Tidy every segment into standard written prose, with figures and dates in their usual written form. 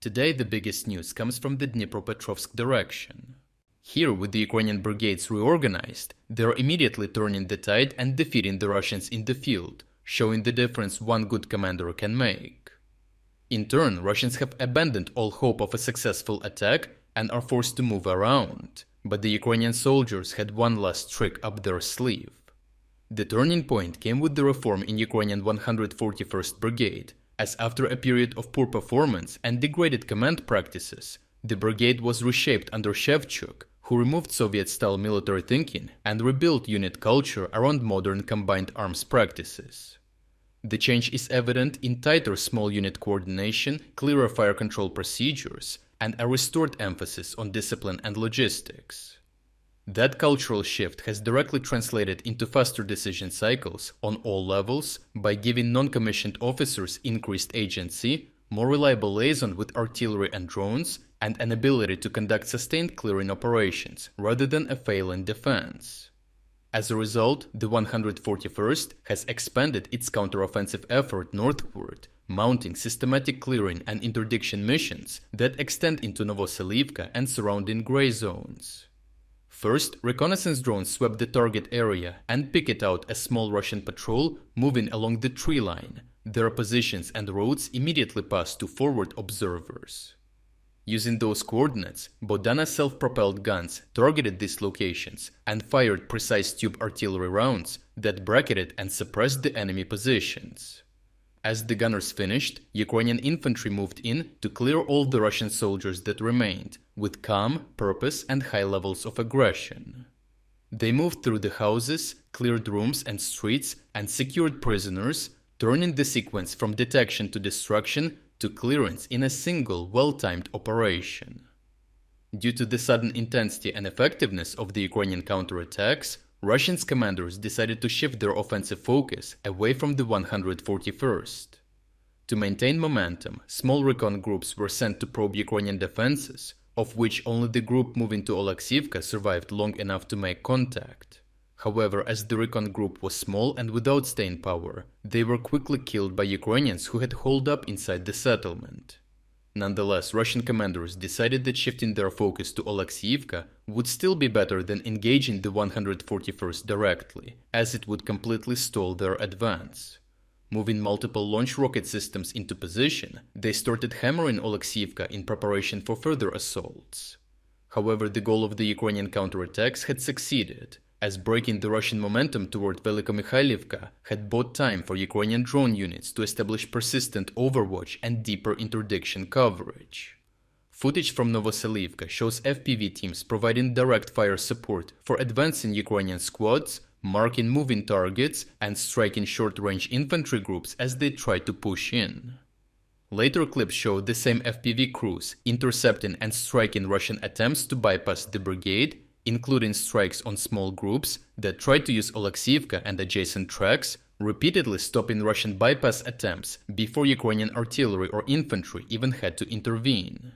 Today the biggest news comes from the Dnipropetrovsk direction. Here, with the Ukrainian brigades reorganized, they are immediately turning the tide and defeating the Russians in the field, showing the difference one good commander can make. In turn, Russians have abandoned all hope of a successful attack and are forced to move around, but the Ukrainian soldiers had one last trick up their sleeve. The turning point came with the reform in Ukrainian 141st Brigade, as after a period of poor performance and degraded command practices, the brigade was reshaped under Shevchuk, who removed Soviet-style military thinking and rebuilt unit culture around modern combined arms practices. The change is evident in tighter small unit coordination, clearer fire control procedures, and a restored emphasis on discipline and logistics. That cultural shift has directly translated into faster decision cycles on all levels by giving non-commissioned officers increased agency, more reliable liaison with artillery and drones, and an ability to conduct sustained clearing operations rather than a failing defense. As a result, the 141st has expanded its counteroffensive effort northward, mounting systematic clearing and interdiction missions that extend into Novoselivka and surrounding gray zones. First, reconnaissance drones swept the target area and picked out a small Russian patrol moving along the tree line. Their positions and routes immediately passed to forward observers. Using those coordinates, Bodana's self-propelled guns targeted these locations and fired precise tube artillery rounds that bracketed and suppressed the enemy positions. As the gunners finished, Ukrainian infantry moved in to clear all the Russian soldiers that remained, with calm, purpose and high levels of aggression. They moved through the houses, cleared rooms and streets, and secured prisoners, turning the sequence from detection to destruction to clearance in a single, well-timed operation. Due to the sudden intensity and effectiveness of the Ukrainian counterattacks, Russian commanders decided to shift their offensive focus away from the 141st. To maintain momentum, small recon groups were sent to probe Ukrainian defenses, of which only the group moving to Oleksivka survived long enough to make contact. However, as the recon group was small and without staying power, they were quickly killed by Ukrainians who had holed up inside the settlement. Nonetheless, Russian commanders decided that shifting their focus to Oleksivka would still be better than engaging the 141st directly, as it would completely stall their advance. Moving multiple launch rocket systems into position, they started hammering Oleksivka in preparation for further assaults. However, the goal of the Ukrainian counterattacks had succeeded, as breaking the Russian momentum toward Velikomikhайлivka had bought time for Ukrainian drone units to establish persistent overwatch and deeper interdiction coverage. Footage from Novoselivka shows FPV teams providing direct fire support for advancing Ukrainian squads, marking moving targets, and striking short-range infantry groups as they try to push in. Later clips show the same FPV crews intercepting and striking Russian attempts to bypass the brigade, including strikes on small groups that tried to use Oleksivka and adjacent tracks, repeatedly stopping Russian bypass attempts before Ukrainian artillery or infantry even had to intervene.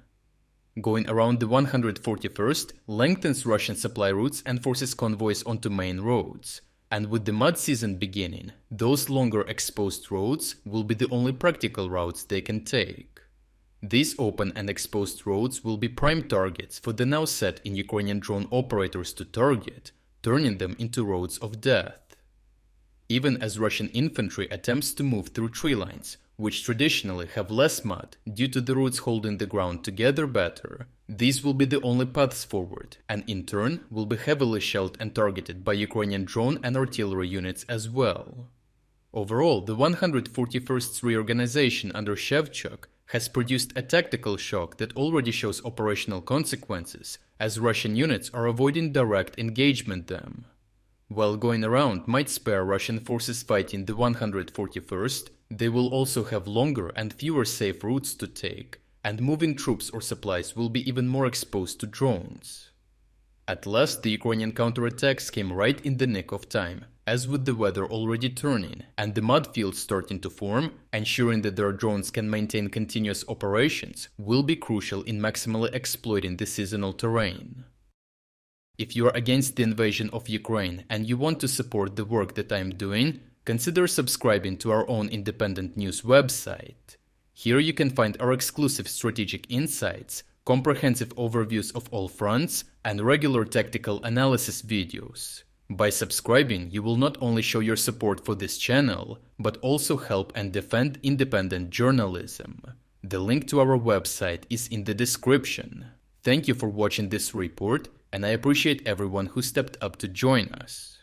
Going around the 141st lengthens Russian supply routes and forces convoys onto main roads, and with the mud season beginning, those longer exposed roads will be the only practical routes they can take. These open and exposed roads will be prime targets for the now set in Ukrainian drone operators to target, turning them into roads of death. Even as Russian infantry attempts to move through tree lines, which traditionally have less mud due to the roots holding the ground together better, these will be the only paths forward, and in turn will be heavily shelled and targeted by Ukrainian drone and artillery units as well. Overall, the 141st's reorganization under Shevchuk has produced a tactical shock that already shows operational consequences, as Russian units are avoiding direct engagement them. While going around might spare Russian forces fighting the 141st, they will also have longer and fewer safe routes to take, and moving troops or supplies will be even more exposed to drones. At last, the Ukrainian counterattacks came right in the nick of time, as with the weather already turning and the mud fields starting to form, ensuring that their drones can maintain continuous operations will be crucial in maximally exploiting the seasonal terrain. If you are against the invasion of Ukraine and you want to support the work that I am doing, consider subscribing to our own independent news website. Here you can find our exclusive strategic insights, comprehensive overviews of all fronts, and regular tactical analysis videos. By subscribing, you will not only show your support for this channel, but also help and defend independent journalism. The link to our website is in the description. Thank you for watching this report, and I appreciate everyone who stepped up to join us.